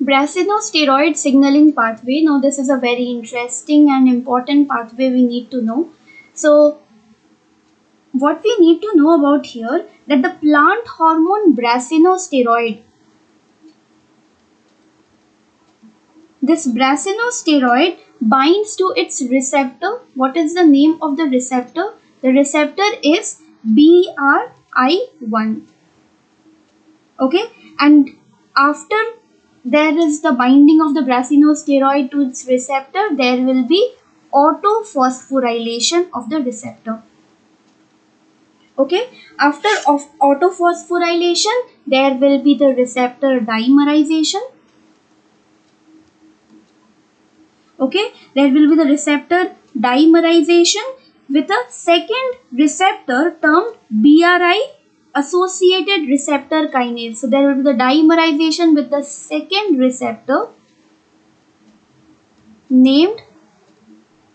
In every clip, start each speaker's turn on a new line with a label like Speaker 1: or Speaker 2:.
Speaker 1: Brassinosteroid signaling pathway. Now this is a very interesting and important pathway we need to know. So what we need to know about here, that the plant hormone brassinosteroid, this brassinosteroid binds to its receptor. What is the name of the receptor? The receptor is BRI1. Okay, and after there is the binding of the brassinosteroid to its receptor, there will be autophosphorylation of the receptor. Okay, after autophosphorylation, there will be the receptor dimerization. Okay, there will be the receptor dimerization with a second receptor termed BRI associated receptor kinase. So there will be the dimerization with the second receptor named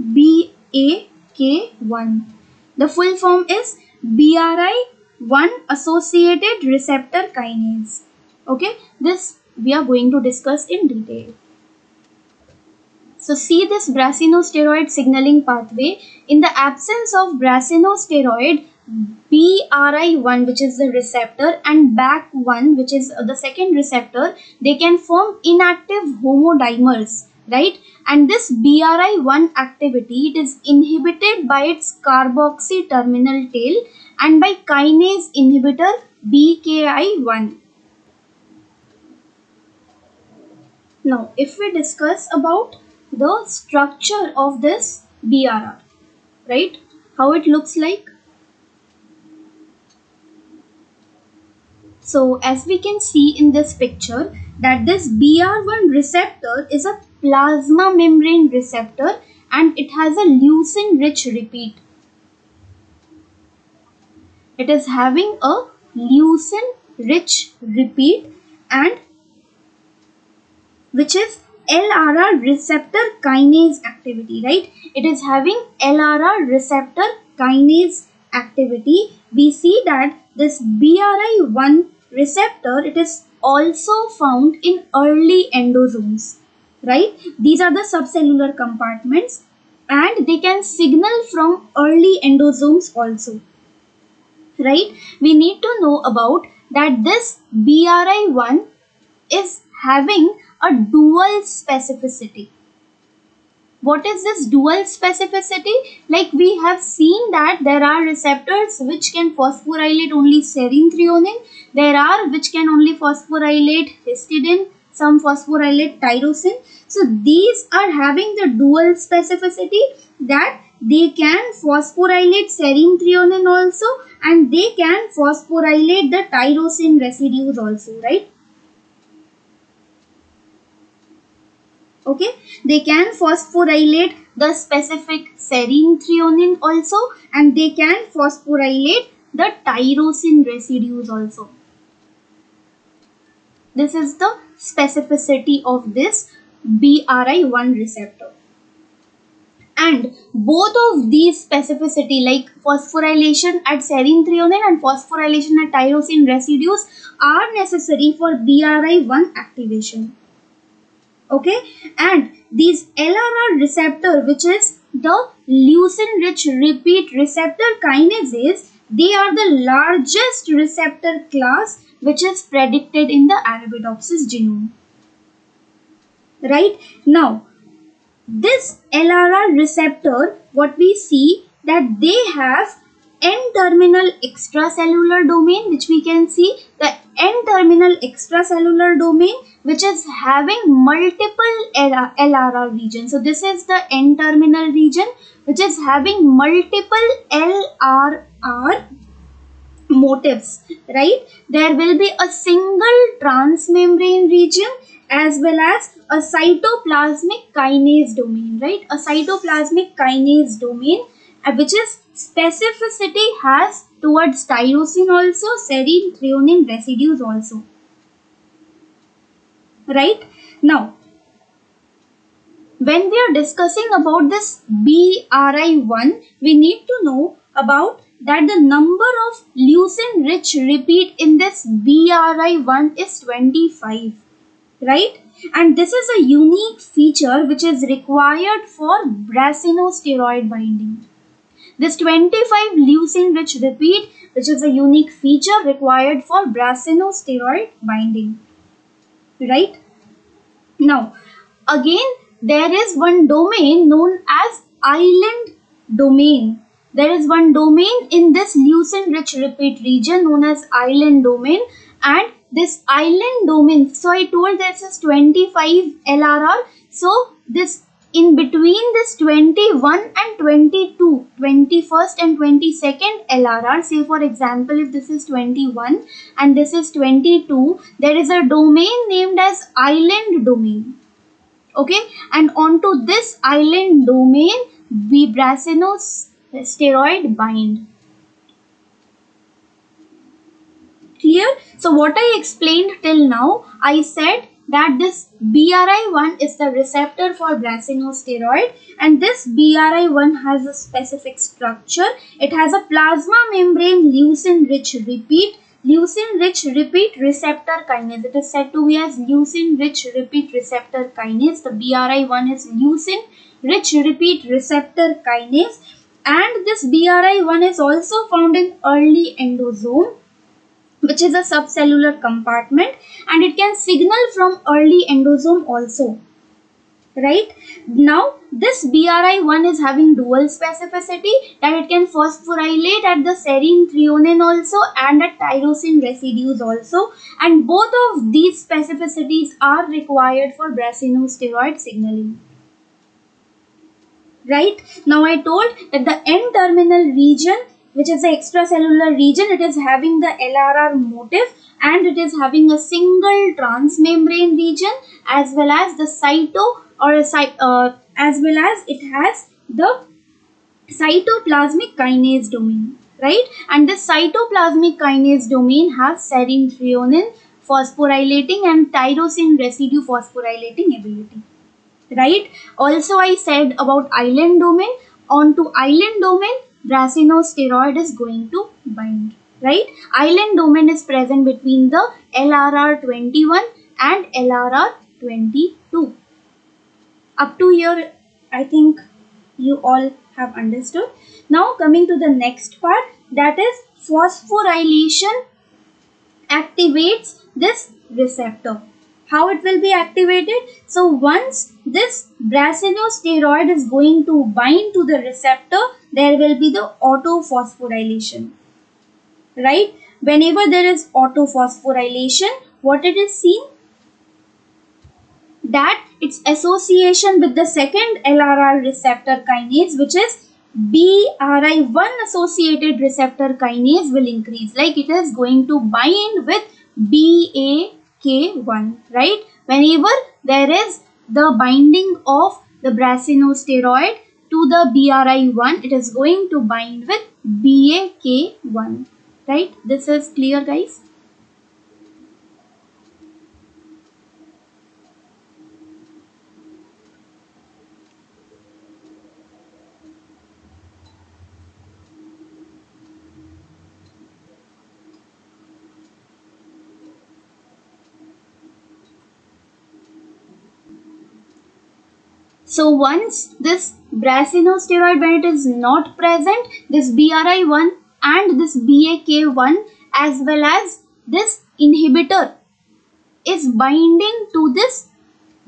Speaker 1: BAK1. The full form is BRI1 associated receptor kinase. Okay, this we are going to discuss in detail. So see this brassinosteroid signaling pathway. In the absence of brassinosteroid, BRI1, which is the receptor, and BAK1, which is the second receptor, they can form inactive homodimers, right? And this BRI1 activity, it is inhibited by its carboxy terminal tail and by kinase inhibitor BKI1. Now, if we discuss about the structure of this BRR, right? How it looks like. So as we can see in this picture, that this BR1 receptor is a plasma membrane receptor and it has a leucin rich repeat. It is having a leucin rich repeat and which is LRR receptor kinase activity, right? It is having LRR receptor kinase activity. We see that this BRI1 receptor, it is also found in early endosomes, right? These are the subcellular compartments and they can signal from early endosomes also, right? We need to know about that this BRI1 is having a dual specificity. What is this dual specificity? Like we have seen that there are receptors which can phosphorylate only serine threonine. There are which can only phosphorylate histidine, some phosphorylate tyrosine. So these are having the dual specificity that they can phosphorylate serine threonine also and they can phosphorylate the tyrosine residues also, right? Okay, they can phosphorylate the specific serine threonine also and they can phosphorylate the tyrosine residues also. This is the specificity of this BRI1 receptor. And both of these specificity, like phosphorylation at serine threonine and phosphorylation at tyrosine residues, are necessary for BRI1 activation. Okay, and these LRR receptor, which is the leucin rich repeat receptor kinases, they are the largest receptor class which is predicted in the Arabidopsis genome. Right now, this LRR receptor, what we see that they have N-terminal extracellular domain, which we can see the N-terminal extracellular domain, which is having multiple LRR regions. So this is the N-terminal region, which is having multiple LRR motifs, right? There will be a single transmembrane region as well as a cytoplasmic kinase domain, right? A cytoplasmic kinase domain which is specificity has towards tyrosine also, serine threonine residues also, right? Now, when we are discussing about this BRI1, we need to know about that the number of leucin rich repeat in this BRI1 is 25. right? And this is a unique feature which is required for brassinosteroid binding. This 25 leucine rich repeat, which is a unique feature required for brassinosteroid binding, right? Now, again, there is one domain known as island domain. There is one domain in this leucine rich repeat region known as island domain, and this island domain, so I told this is 25 LRR. So this in between this 21 and 22, 21st and 22nd LRR, say for example if this is 21 and this is 22, there is a domain named as island domain. Okay, and onto this island domain we brassinosteroid bind. Clear? So what I explained till now, I said that this BRI1 is the receptor for brassinosteroid, and this BRI1 has a specific structure. It has a plasma membrane leucine rich repeat. Leucine rich repeat receptor kinase. It is said to be as leucine rich repeat receptor kinase. The BRI1 is leucine rich repeat receptor kinase, and this BRI1 is also found in early endosome, which is a subcellular compartment, and it can signal from early endosome also, right? Now this BRI1 is having dual specificity, that it can phosphorylate at the serine threonine also and at tyrosine residues also, and both of these specificities are required for brassinosteroid signaling. Right? Now I told that the N-terminal region, which is the extracellular region, it is having the LRR motif, and it is having a single transmembrane region, as well as the cyto or as well as it has the cytoplasmic kinase domain, right? And this cytoplasmic kinase domain has serine threonine phosphorylating and tyrosine residue phosphorylating ability, right? Also I said about island domain. Onto island domain brassinosteroid is going to bind, right? Island domain is present between the LRR21 and LRR22. Up to here I think you all have understood. Now coming to the next part, that is phosphorylation activates this receptor. How it will be activated? So once this brassinosteroid is going to bind to the receptor, there will be the autophosphorylation, right? Whenever there is autophosphorylation, what it is seen? That its association with the second LRR receptor kinase, which is BRI1 associated receptor kinase, will increase. Like it is going to bind with BAK1, right? Whenever there is the binding of the brassinosteroid to the BRI1, it is going to bind with BAK1, right? This is clear, guys? So once this brassinosteroid, when it is not present, this BRI1 and this BAK1 as well as this inhibitor is binding to this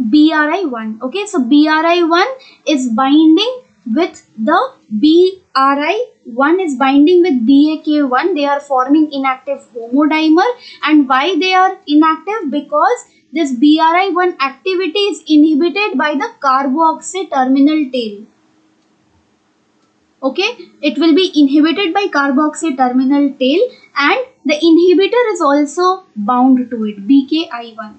Speaker 1: BRI1. Okay, so BRI1 is binding with the BRI1 is binding with BAK1. They are forming inactive homodimer. And why they are inactive? Because this BRI1 activity is inhibited by the carboxy terminal tail. Okay, it will be inhibited by carboxy terminal tail, and the inhibitor is also bound to it, BKI1.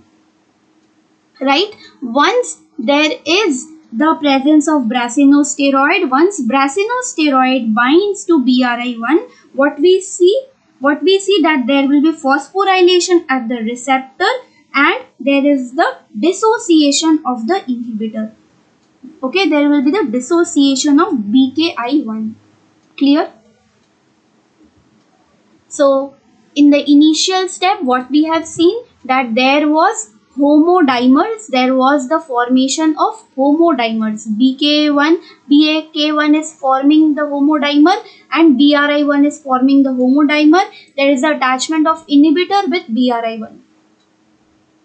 Speaker 1: Right? Once there is the presence of brassinosteroid, once brassinosteroid binds to BRI1, what we see that there will be phosphorylation at the receptor, and there is the dissociation of the inhibitor. Okay, there will be the dissociation of BKI1. Clear? So in the initial step, what we have seen, that there was homodimers, there was the formation of homodimers. BK1 is forming the homodimer and BRI1 is forming the homodimer. There is the attachment of inhibitor with BRI1.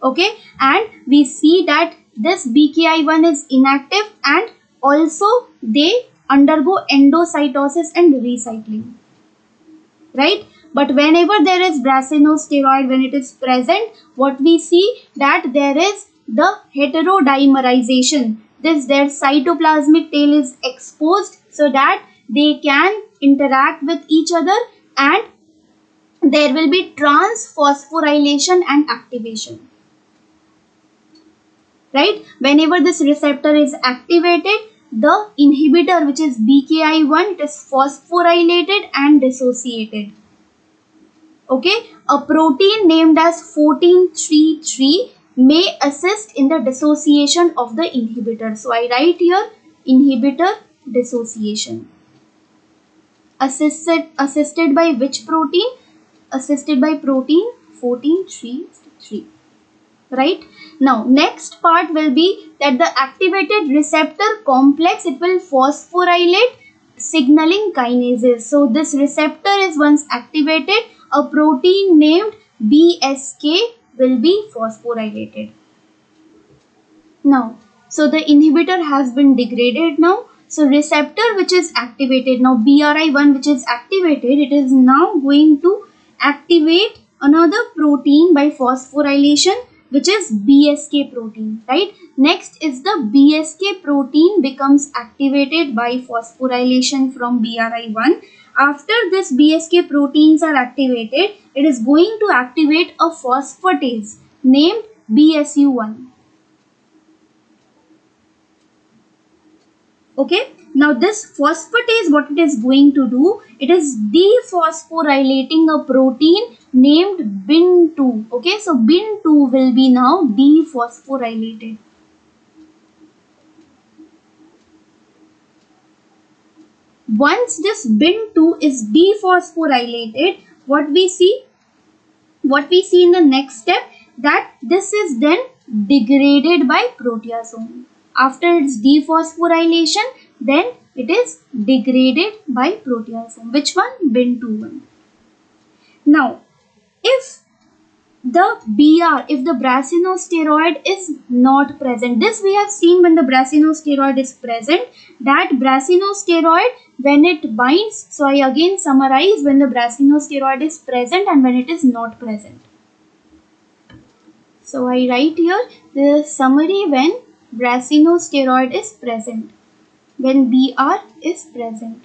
Speaker 1: Okay, and we see that this BKI1 is inactive and also they undergo endocytosis and recycling, right? But whenever there is brasinosteroid, when it is present, what we see that there is the heterodimerization. Their cytoplasmic tail is exposed so that they can interact with each other, and there will be transphosphorylation and activation. Right? Whenever this receptor is activated, the inhibitor, which is BKI1, it is phosphorylated and dissociated. Okay, a protein named as 14-3-3 may assist in the dissociation of the inhibitor. So I write here inhibitor dissociation. Assisted by which protein? Assisted by protein 14-3-3. Right? Now next part will be that the activated receptor complex, it will phosphorylate signaling kinases. So this receptor is once activated, a protein named BSK will be phosphorylated. Now, so the inhibitor has been degraded now. So receptor which is activated now, BRI1 which is activated, it is now going to activate another protein by phosphorylation, which is BSK protein, right? Next is the BSK protein becomes activated by phosphorylation from BRI1. After this BSK proteins are activated, it is going to activate a phosphatase named BSU1. Okay, now this phosphatase, what it is going to do, it is dephosphorylating a protein named BIN2. Okay, so BIN2 will be now dephosphorylated. Once this BIN2 is dephosphorylated, what we see in the next step, that this is then degraded by proteasome. After its dephosphorylation, then it is degraded by proteasome. Which one? BIN2 one. Now, if the brasinosteroid is not present, this we have seen when the brasinosteroid is present, that brasinosteroid when it binds, so I again summarize when the brasinosteroid is present and when it is not present. So I write here the summary when brasinosteroid is present, when BR is present.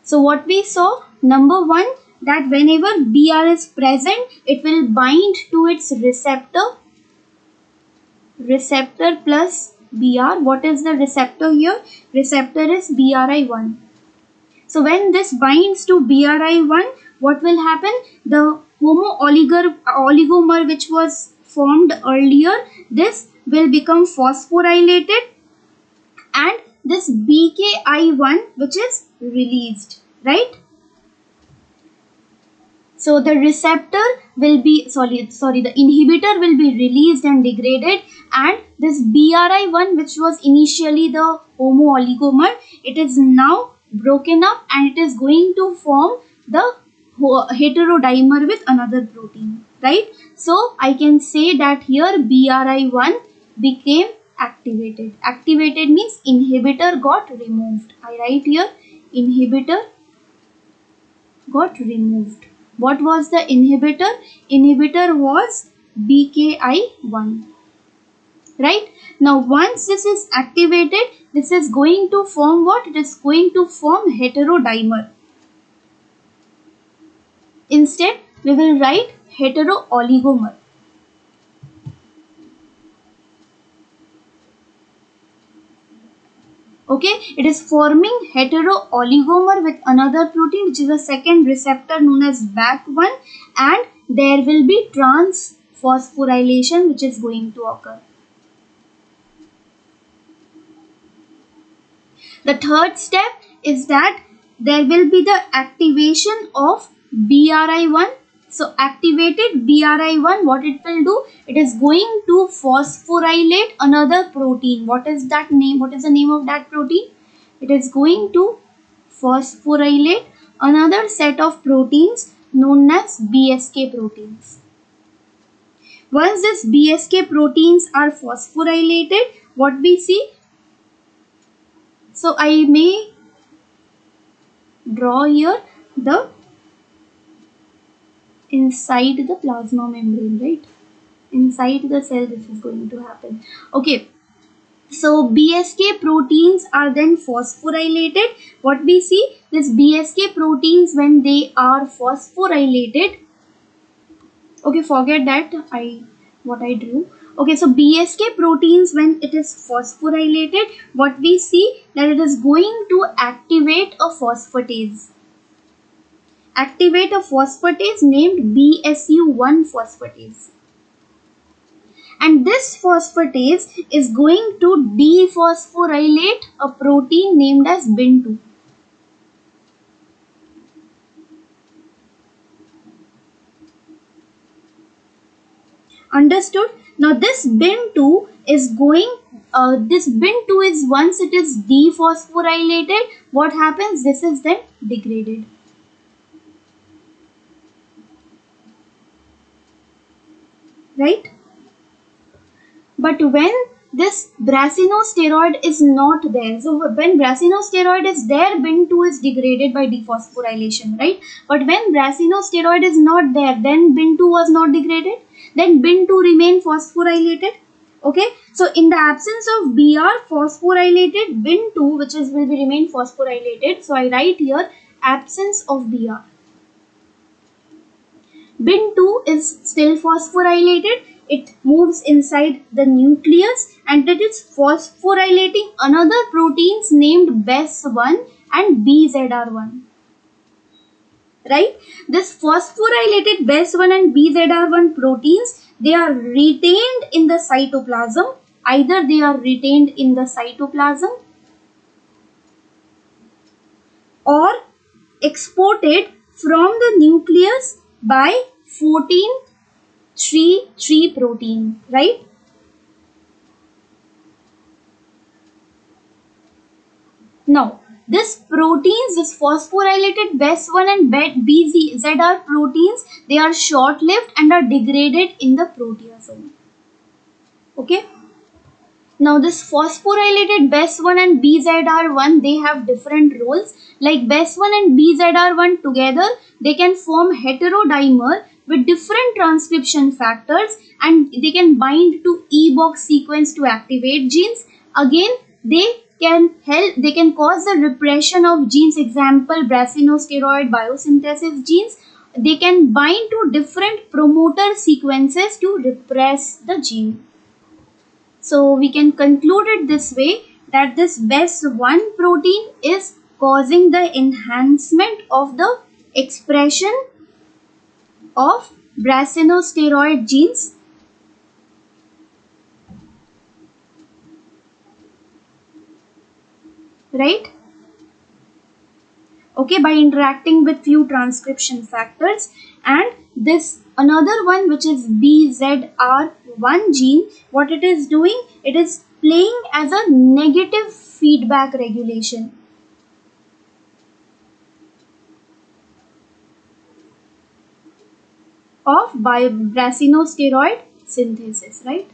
Speaker 1: So what we saw, number one, that whenever BR is present, it will bind to its receptor plus BR. What is the receptor here? Receptor is BRI1. So when this binds to BRI1, what will happen? The homo-oligomer which was formed earlier, this will become phosphorylated and this BKI1 which is released, right? So the receptor will be, the inhibitor will be released and degraded, and this BRI1 which was initially the homo-oligomer, it is now broken up and it is going to form the heterodimer with another protein, right? So I can say that here BRI1 became activated. Activated means inhibitor got removed. I write here inhibitor got removed. What was the inhibitor? Inhibitor was BKI1. Right? Now once this is activated, this is going to form what? It is going to form heterodimer. Instead, we will write heterooligomer. Okay, it is forming heterooligomer with another protein which is a second receptor known as BAC1, and there will be transphosphorylation which is going to occur. The third step is that there will be the activation of BRI1 So activated BRI1, what it will do? It is going to phosphorylate another protein. What is that name? What is the name of that protein? It is going to phosphorylate another set of proteins known as BSK proteins. Once this BSK proteins are phosphorylated, what we see? So I may draw here the inside the plasma membrane, right? Inside the cell this is going to happen. Okay, so BSK proteins are then phosphorylated. What we see, this BSK proteins, when they are phosphorylated, okay, forget that what I drew. Okay, so BSK proteins, when it is phosphorylated, what we see, that it is going to activate a phosphatase. Activate a phosphatase named BSU1 phosphatase. And this phosphatase is going to dephosphorylate a protein named as BIN2. Understood? Now this BIN2 is this BIN2 is, once it is dephosphorylated, what happens? This is then degraded. Right? But when this brasinosteroid is not there, so when brasinosteroid is there, BIN2 is degraded by dephosphorylation, right? But when brasinosteroid is not there, then BIN2 was not degraded, then BIN2 remain phosphorylated. Okay, so in the absence of BR, phosphorylated BIN2, which is will be remain phosphorylated. So I write here absence of BR. BIN2 is still phosphorylated. It moves inside the nucleus and it is phosphorylating another proteins named BES1 and BZR1. Right? This phosphorylated BES1 and BZR1 proteins, they are retained in the cytoplasm. Either they are retained in the cytoplasm or exported from the nucleus by 14-3 protein, right? Now, this proteins, this phosphorylated BES1 and BZR proteins, they are short-lived and are degraded in the proteasome. Okay. Now, this phosphorylated BES1 and BZR1, they have different roles. Like BES1 and BZR1 together, they can form heterodimer with different transcription factors and they can bind to E-box sequence to activate genes. Again, they can cause the repression of genes, example brasinosteroid biosynthesis genes. They can bind to different promoter sequences to repress the gene. So we can conclude it this way, that this BES1 protein is causing the enhancement of the expression of brasinosteroid genes. Right? Okay, by interacting with few transcription factors. And this another one, which is BZR1 gene, what it is doing, it is playing as a negative feedback regulation of brasinosteroid synthesis, right?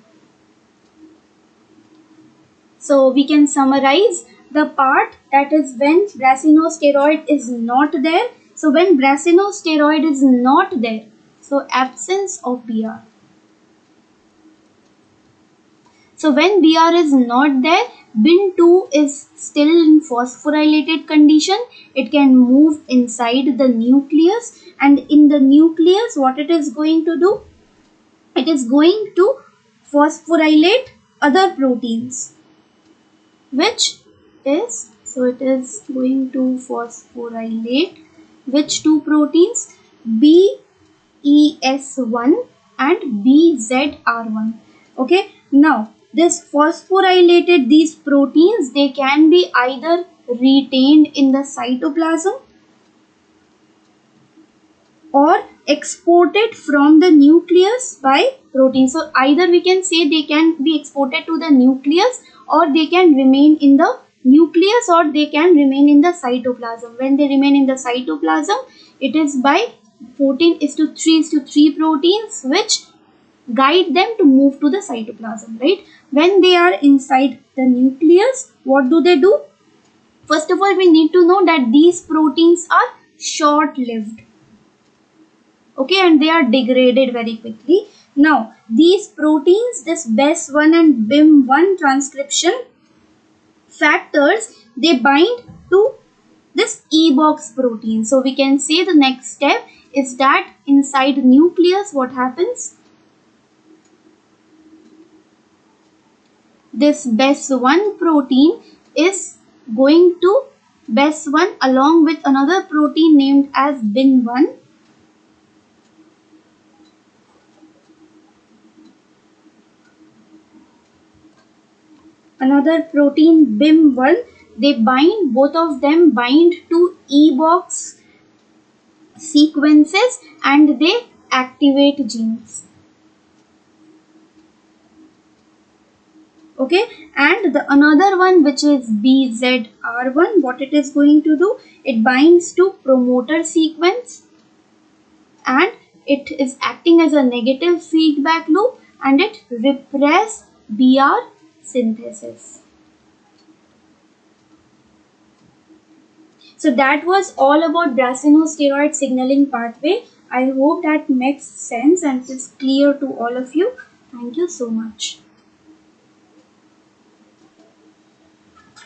Speaker 1: So we can summarize the part, that is when brasinosteroid is not there. So when brasinosteroid is not there, so absence of BR. So when BR is not there, BIN2 is still in phosphorylated condition. It can move inside the nucleus, and in the nucleus, what it is going to do? It is going to phosphorylate other proteins, which is, so it is going to phosphorylate which two proteins? BES1 and BZR1. Okay, now this phosphorylated, these proteins, they can be either retained in the cytoplasm or exported from the nucleus by protein. So either we can say they can be exported to the nucleus, or they can remain in the nucleus, or they can remain in the cytoplasm. When they remain in the cytoplasm, it is by 14:3:3 proteins which guide them to move to the cytoplasm, right? When they are inside the nucleus, what do? First of all, we need to know that these proteins are short-lived, okay, and they are degraded very quickly. Now these proteins, this BES1 and BIM1 transcription factors, they bind to this EBOX protein. So we can say the next step is that inside nucleus, what happens? This BES1 protein is going to BES1 along with another protein named as BIN1. Another protein BIM1, they bind, both of them bind to EBOX sequences and they activate genes. Okay, and the another one, which is BZR1, what it is going to do, it binds to promoter sequence and it is acting as a negative feedback loop and it repress BR synthesis. So that was all about brassinosteroid signaling pathway. I hope that makes sense and is clear to all of you. Thank you so much.